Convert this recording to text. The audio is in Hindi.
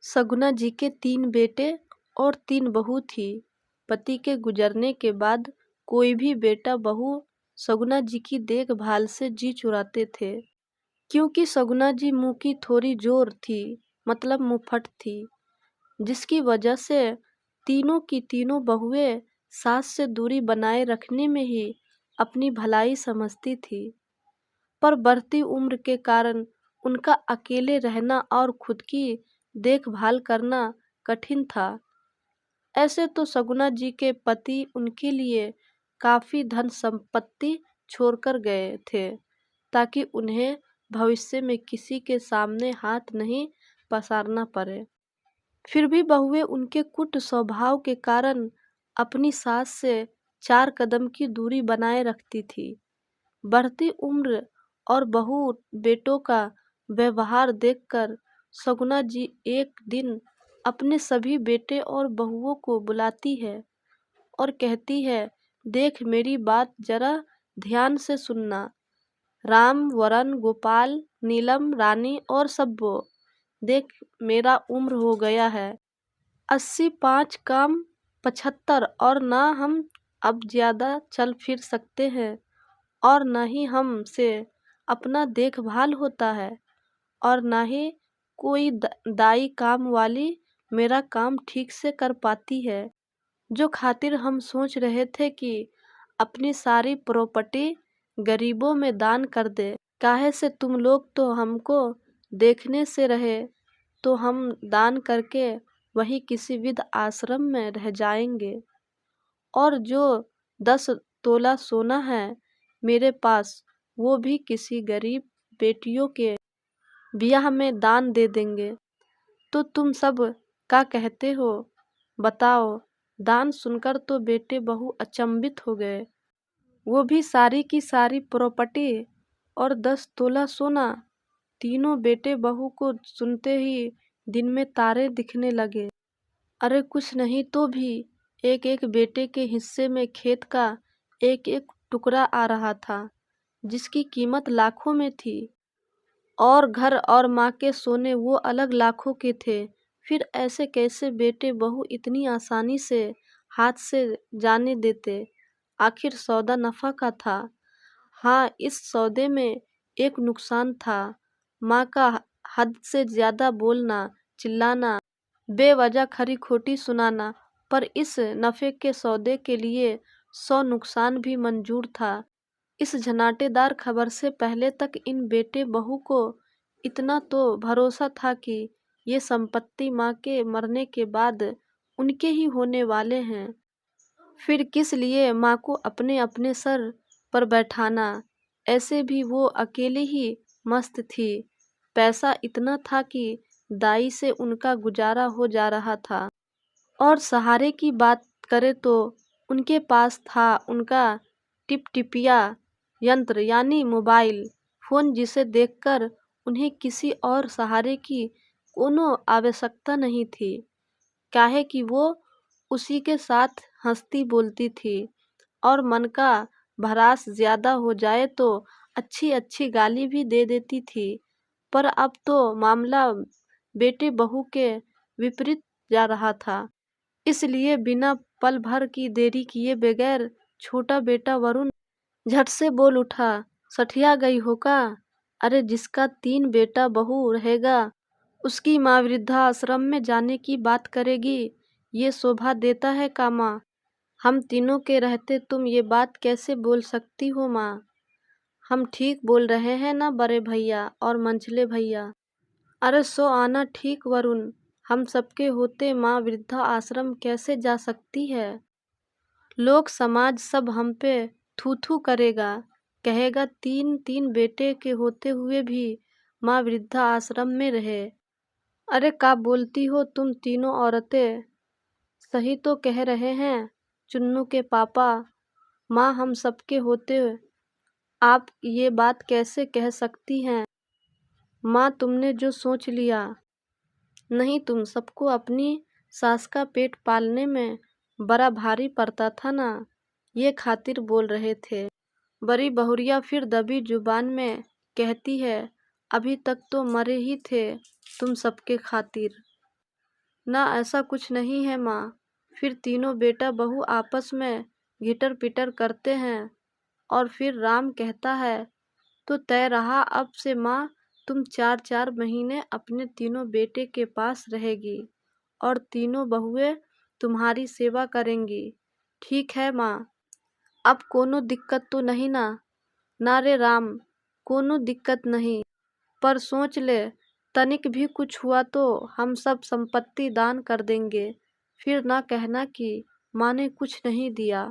सगुना जी के 3 बेटे और 3 बहू थी। पति के गुजरने के बाद कोई भी बेटा बहू सगुना जी की देखभाल से जी चुराते थे, क्योंकि सगुना जी मुंह की थोड़ी जोर थी, मतलब मुंहफट थी, जिसकी वजह से तीनों की तीनों बहुएं सास से दूरी बनाए रखने में ही अपनी भलाई समझती थी। पर बढ़ती उम्र के कारण उनका अकेले रहना और खुद की देखभाल करना कठिन था। ऐसे तो सगुना जी के पति उनके लिए काफी धन संपत्ति छोड़कर गए थे, ताकि उन्हें भविष्य में किसी के सामने हाथ नहीं पसारना पड़े। फिर भी बहुएं उनके कुट स्वभाव के कारण अपनी सास से 4 कदम की दूरी बनाए रखती थी। बढ़ती उम्र और बहू बेटों का व्यवहार देखकर सगुना जी एक दिन अपने सभी बेटे और बहुओं को बुलाती है और कहती है, देख मेरी बात जरा ध्यान से सुनना। राम, वरण, गोपाल, नीलम, रानी और सब्बो, देख मेरा उम्र हो गया है 80, 5 काम 75, और ना हम अब ज्यादा चल फिर सकते हैं और न ही हमसे अपना देखभाल होता है और न ही कोई दाई काम वाली मेरा काम ठीक से कर पाती है, जो खातिर हम सोच रहे थे कि अपनी सारी प्रॉपर्टी गरीबों में दान कर दे। काहे से तुम लोग तो हमको देखने से रहे, तो हम दान करके वही किसी विध आश्रम में रह जाएंगे, और जो 10 तोला सोना है मेरे पास वो भी किसी गरीब बेटियों के ब्याह में दान दे देंगे। तो तुम सब क्या कहते हो, बताओ। दान सुनकर तो बेटे बहू अचंभित हो गए। वो भी सारी की सारी प्रॉपर्टी और 10 तोला सोना। तीनों बेटे बहू को सुनते ही दिन में तारे दिखने लगे। अरे कुछ नहीं तो भी एक एक बेटे के हिस्से में खेत का एक एक टुकड़ा आ रहा था, जिसकी कीमत लाखों में थी, और घर और माँ के सोने वो अलग लाखों के थे। फिर ऐसे कैसे बेटे बहू इतनी आसानी से हाथ से जाने देते। आखिर सौदा नफा का था। हाँ, इस सौदे में एक नुकसान था, माँ का हद से ज्यादा बोलना, चिल्लाना, बेवजह खरी खोटी सुनाना। पर इस नफे के सौदे के लिए 100 नुकसान भी मंजूर था। इस झनाटेदार खबर से पहले तक इन बेटे बहू को इतना तो भरोसा था कि ये संपत्ति माँ के मरने के बाद उनके ही होने वाले हैं। फिर किस लिए माँ को अपने अपने सर पर बैठाना। ऐसे भी वो अकेली ही मस्त थी। पैसा इतना था कि दाई से उनका गुजारा हो जा रहा था। और सहारे की बात करें तो उनके पास था उनका टिपटिपिया यंत्र, यानी मोबाइल फोन, जिसे देखकर उन्हें किसी और सहारे की कोनो आवश्यकता नहीं थी। काहे कि वो उसी के साथ हंसती बोलती थी, और मन का भरास ज्यादा हो जाए तो अच्छी अच्छी गाली भी दे देती थी। पर अब तो मामला बेटे बहू के विपरीत जा रहा था। इसलिए बिना पल भर की देरी किए बगैर छोटा बेटा वरुण झट से बोल उठा, सठिया गई हो का? अरे जिसका 3 बेटा बहू रहेगा उसकी माँ वृद्धाश्रम में जाने की बात करेगी, ये शोभा देता है का माँ? हम तीनों के रहते तुम ये बात कैसे बोल सकती हो माँ? हम ठीक बोल रहे हैं ना बड़े भैया और मंझले भैया? अरे सो आना ठीक वरुण, हम सबके होते माँ वृद्धा आश्रम कैसे जा सकती है? लोग समाज सब हम पे थू थू करेगा, कहेगा 3 बेटे के होते हुए भी माँ वृद्धा आश्रम में रहे। अरे का बोलती हो तुम तीनों औरतें? सही तो कह रहे हैं चुन्नू के पापा। माँ हम सबके होते आप ये बात कैसे कह सकती हैं? माँ तुमने जो सोच लिया, नहीं तुम सबको अपनी सास का पेट पालने में बड़ा भारी पड़ता था ना, ये खातिर बोल रहे थे। बड़ी बहुरिया फिर दबी जुबान में कहती है, अभी तक तो मरे ही थे तुम सबके खातिर। ना ऐसा कुछ नहीं है माँ। फिर तीनों बेटा बहू आपस में घिटर पिटर करते हैं और फिर राम कहता है, तो तय रहा अब से माँ, तुम 4-4 महीने अपने तीनों बेटे के पास रहेगी और तीनों बहुएं तुम्हारी सेवा करेंगी। ठीक है माँ। अब कोनो दिक्कत तो नहीं ना? ना रे राम, कोनो दिक्कत नहीं। पर सोच ले, तनिक भी कुछ हुआ तो हम सब संपत्ति दान कर देंगे। फिर ना कहना कि माँ ने कुछ नहीं दिया।